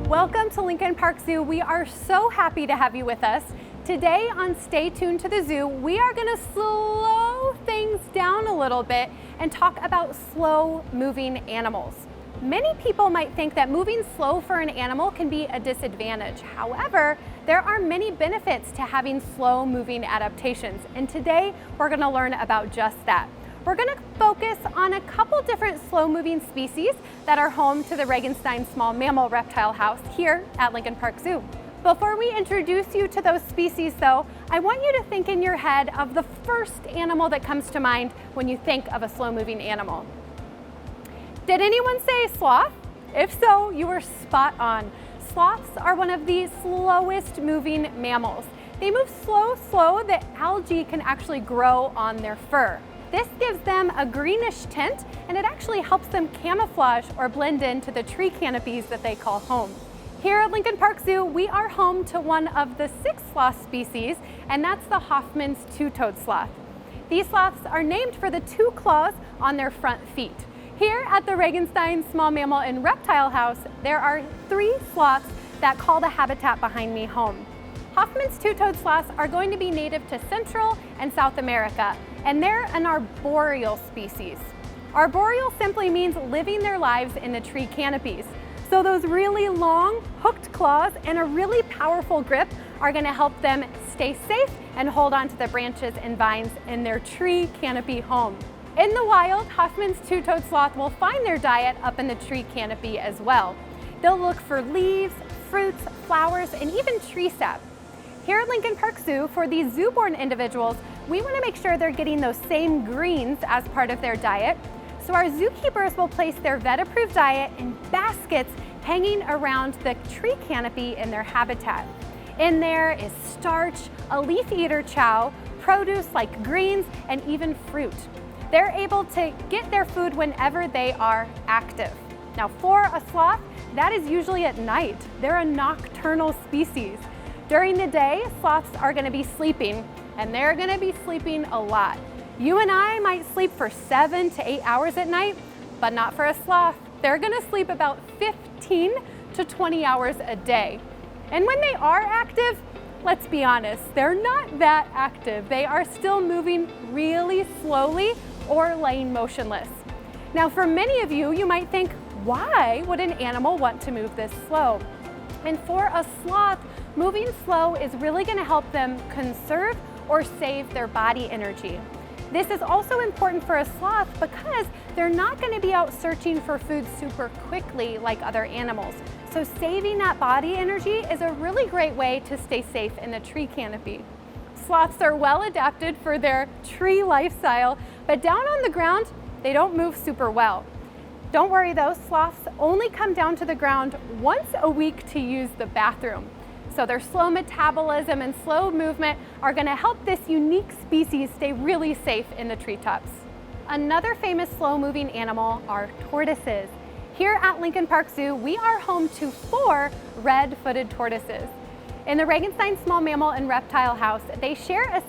Welcome to Lincoln Park Zoo. We are so happy to have you with us. Today on Stay Tuned to the Zoo, we are going to slow things down a little bit and talk about slow moving animals. Many people might think that moving slow for an animal can be a disadvantage. However, there are many benefits to having slow moving adaptations, and today we're going to learn about just that. We're going to focus on a couple different slow-moving species that are home to the Regenstein Small Mammal Reptile House here at Lincoln Park Zoo. Before we introduce you to those species though, I want you to think in your head of the first animal that comes to mind when you think of a slow-moving animal. Did anyone say sloth? If so, you were spot on. Sloths are one of the slowest moving mammals. They move so that algae can actually grow on their fur. This gives them a greenish tint, and it actually helps them camouflage or blend into the tree canopies that they call home. Here at Lincoln Park Zoo, we are home to one of the 6 sloth species, and that's the Hoffman's two-toed sloth. These sloths are named for the 2 claws on their front feet. Here at the Regenstein Small Mammal and Reptile House, there are 3 sloths that call the habitat behind me home. Hoffman's two-toed sloths are going to be native to Central and South America, and they're an arboreal species. Arboreal simply means living their lives in the tree canopies. So those really long, hooked claws and a really powerful grip are going to help them stay safe and hold on to the branches and vines in their tree canopy home. In the wild, Hoffman's two-toed sloth will find their diet up in the tree canopy as well. They'll look for leaves, fruits, flowers, and even tree sap. Here at Lincoln Park Zoo, for these zoo-born individuals, we want to make sure they're getting those same greens as part of their diet. So our zookeepers will place their vet-approved diet in baskets hanging around the tree canopy in their habitat. In there is starch, a leaf-eater chow, produce like greens, and even fruit. They're able to get their food whenever they are active. Now for a sloth, that is usually at night. They're a nocturnal species. During the day, sloths are going to be sleeping, and they're going to be sleeping a lot. You and I might sleep for 7 to 8 hours at night, but not for a sloth. They're going to sleep about 15 to 20 hours a day. And when they are active, let's be honest, they're not that active. They are still moving really slowly or laying motionless. Now, for many of you, you might think, why would an animal want to move this slow? And for a sloth, moving slow is really going to help them conserve or save their body energy. This is also important for a sloth because they're not going to be out searching for food super quickly like other animals. So saving that body energy is a really great way to stay safe in the tree canopy. Sloths are well adapted for their tree lifestyle, but down on the ground, they don't move super well. Don't worry though, sloths only come down to the ground once a week to use the bathroom. So their slow metabolism and slow movement are going to help this unique species stay really safe in the treetops. Another famous slow-moving animal are tortoises. Here at Lincoln Park Zoo, we are home to 4 red-footed tortoises. In the Regenstein Small Mammal and Reptile House, they share a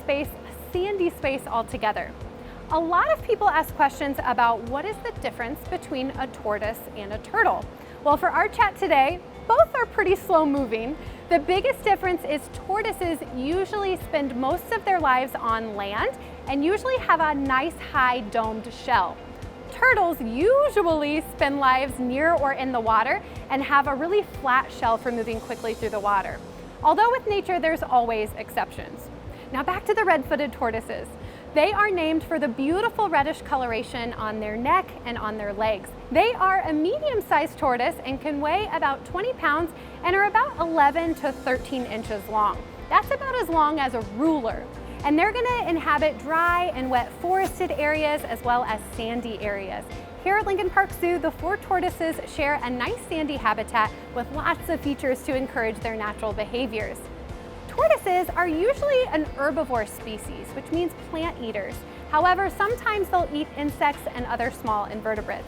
sandy space altogether. A lot of people ask questions about what is the difference between a tortoise and a turtle. Well, for our chat today, both are pretty slow moving. The biggest difference is tortoises usually spend most of their lives on land and usually have a nice high domed shell. Turtles usually spend lives near or in the water and have a really flat shell for moving quickly through the water. Although with nature, there's always exceptions. Now back to the red-footed tortoises. They are named for the beautiful reddish coloration on their neck and on their legs. They are a medium-sized tortoise and can weigh about 20 pounds and are about 11 to 13 inches long. That's about as long as a ruler. And they're gonna inhabit dry and wet forested areas as well as sandy areas. Here at Lincoln Park Zoo, the 4 tortoises share a nice sandy habitat with lots of features to encourage their natural behaviors. Tortoises are usually an herbivore species, which means plant eaters. However, sometimes they'll eat insects and other small invertebrates.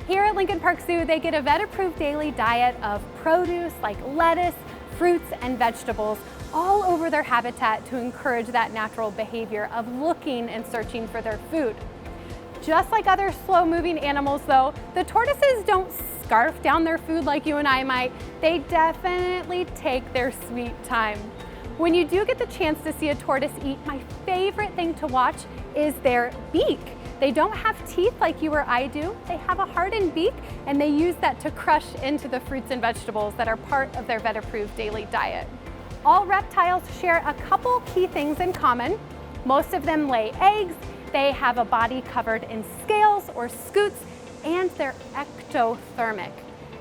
Here at Lincoln Park Zoo, they get a vet-approved daily diet of produce like lettuce, fruits, and vegetables all over their habitat to encourage that natural behavior of looking and searching for their food. Just like other slow-moving animals though, the tortoises don't scarf down their food like you and I might, they definitely take their sweet time. When you do get the chance to see a tortoise eat, my favorite thing to watch is their beak. They don't have teeth like you or I do. They have a hardened beak, and they use that to crush into the fruits and vegetables that are part of their vet-approved daily diet. All reptiles share a couple key things in common. Most of them lay eggs, they have a body covered in scales or scutes, and they're ectothermic.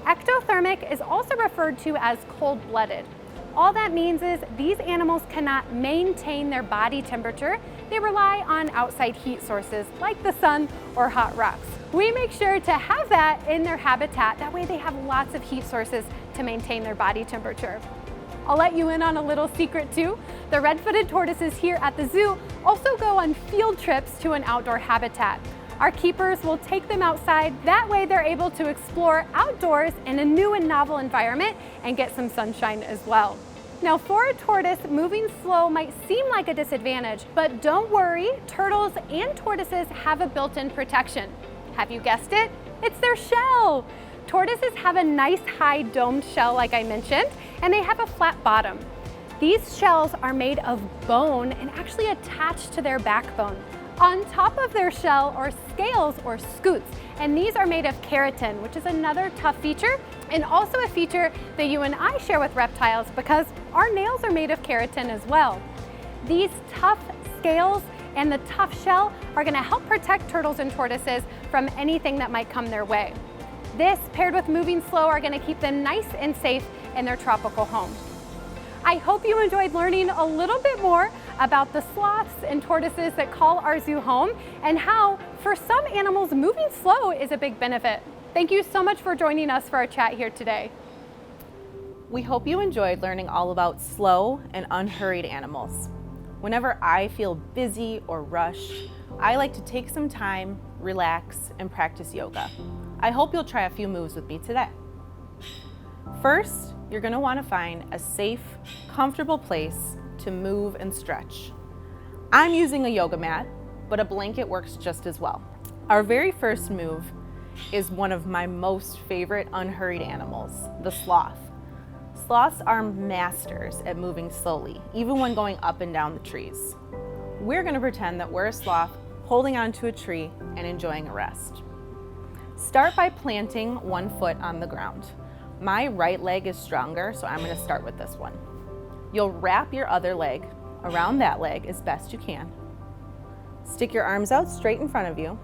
Ectothermic is also referred to as cold-blooded. All that means is these animals cannot maintain their body temperature. They rely on outside heat sources like the sun or hot rocks. We make sure to have that in their habitat. That way they have lots of heat sources to maintain their body temperature. I'll let you in on a little secret too. The red-footed tortoises here at the zoo also go on field trips to an outdoor habitat. Our keepers will take them outside. That way they're able to explore outdoors in a new and novel environment and get some sunshine as well. Now, for a tortoise, moving slow might seem like a disadvantage, but don't worry, turtles and tortoises have a built-in protection. Have you guessed it? It's their shell. Tortoises have a nice high domed shell like I mentioned, and they have a flat bottom. These shells are made of bone and actually attached to their backbone. On top of their shell are scales or scutes, and these are made of keratin, which is another tough feature, and also a feature that you and I share with reptiles because our nails are made of keratin as well. These tough scales and the tough shell are going to help protect turtles and tortoises from anything that might come their way. This, paired with moving slow, are going to keep them nice and safe in their tropical home. I hope you enjoyed learning a little bit more about the sloths and tortoises that call our zoo home and how, for some animals, moving slow is a big benefit. Thank you so much for joining us for our chat here today. We hope you enjoyed learning all about slow and unhurried animals. Whenever I feel busy or rushed, I like to take some time, relax, and practice yoga. I hope you'll try a few moves with me today. First, you're going to want to find a safe, comfortable place to move and stretch. I'm using a yoga mat, but a blanket works just as well. Our very first move is one of my most favorite unhurried animals, the sloth. Sloths are masters at moving slowly, even when going up and down the trees. We're going to pretend that we're a sloth holding onto a tree and enjoying a rest. Start by planting one foot on the ground. My right leg is stronger, so I'm going to start with this one. You'll wrap your other leg around that leg as best you can. Stick your arms out straight in front of you.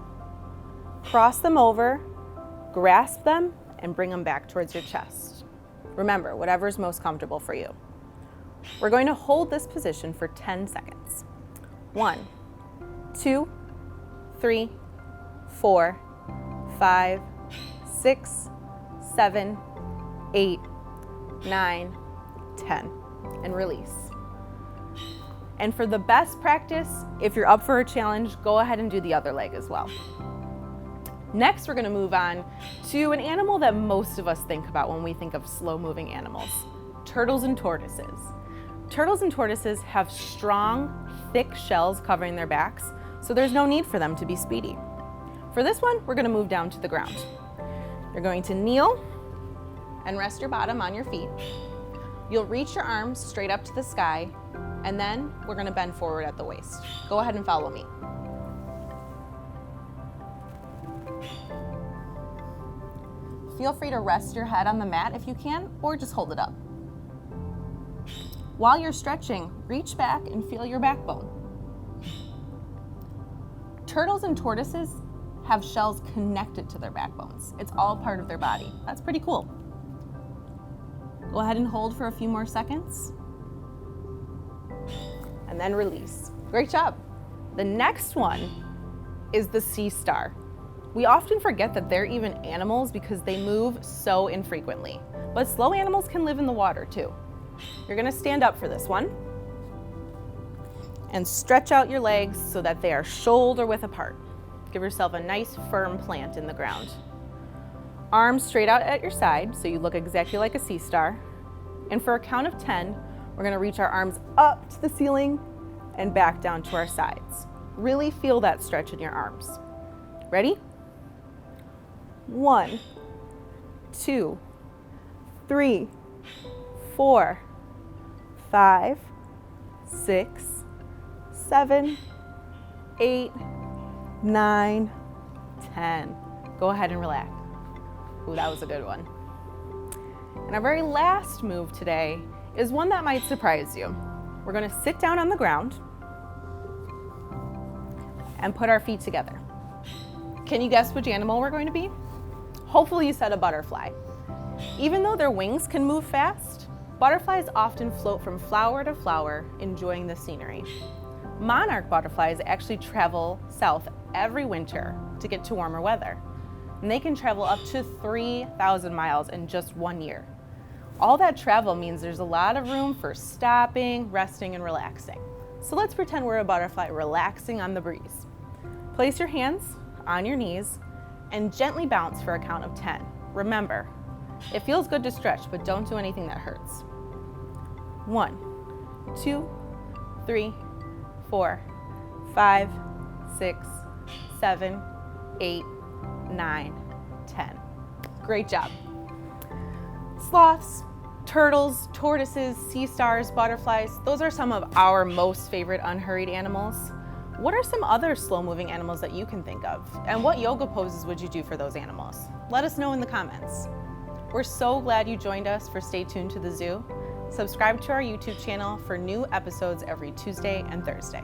Cross them over, grasp them, and bring them back towards your chest. Remember, whatever's most comfortable for you. We're going to hold this position for 10 seconds. 1, 2, 3, 4, 5, 6, 7, 8, 9, 10, and release. And for the best practice, if you're up for a challenge, go ahead and do the other leg as well. Next, we're going to move on to an animal that most of us think about when we think of slow-moving animals, turtles and tortoises. Turtles and tortoises have strong, thick shells covering their backs, so there's no need for them to be speedy. For this one, we're going to move down to the ground. You're going to kneel and rest your bottom on your feet. You'll reach your arms straight up to the sky, and then we're going to bend forward at the waist. Go ahead and follow me. Feel free to rest your head on the mat if you can, or just hold it up. While you're stretching, reach back and feel your backbone. Turtles and tortoises have shells connected to their backbones. It's all part of their body. That's pretty cool. Go ahead and hold for a few more seconds. And then release. Great job. The next one is the sea star. We often forget that they're even animals because they move so infrequently. But slow animals can live in the water too. You're gonna stand up for this one and stretch out your legs so that they are shoulder width apart. Give yourself a nice firm plant in the ground. Arms straight out at your side so you look exactly like a sea star. And for a count of 10, we're gonna reach our arms up to the ceiling and back down to our sides. Really feel that stretch in your arms. Ready? 1, 2, 3, 4, 5, 6, 7, 8, 9, 10. Go ahead and relax. Ooh, that was a good one. And our very last move today is one that might surprise you. We're going to sit down on the ground and put our feet together. Can you guess which animal we're going to be? Hopefully you said a butterfly. Even though their wings can move fast, butterflies often float from flower to flower, enjoying the scenery. Monarch butterflies actually travel south every winter to get to warmer weather. And they can travel up to 3,000 miles in just 1 year. All that travel means there's a lot of room for stopping, resting, and relaxing. So let's pretend we're a butterfly relaxing on the breeze. Place your hands on your knees and gently bounce for a count of 10. Remember, it feels good to stretch, but don't do anything that hurts. 1, 2, 3, 4, 5, 6, 7, 8, 9, 10. Great job. Sloths, turtles, tortoises, sea stars, butterflies, those are some of our most favorite unhurried animals. What are some other slow-moving animals that you can think of? And what yoga poses would you do for those animals? Let us know in the comments. We're so glad you joined us for Stay Tuned to the Zoo. Subscribe to our YouTube channel for new episodes every Tuesday and Thursday.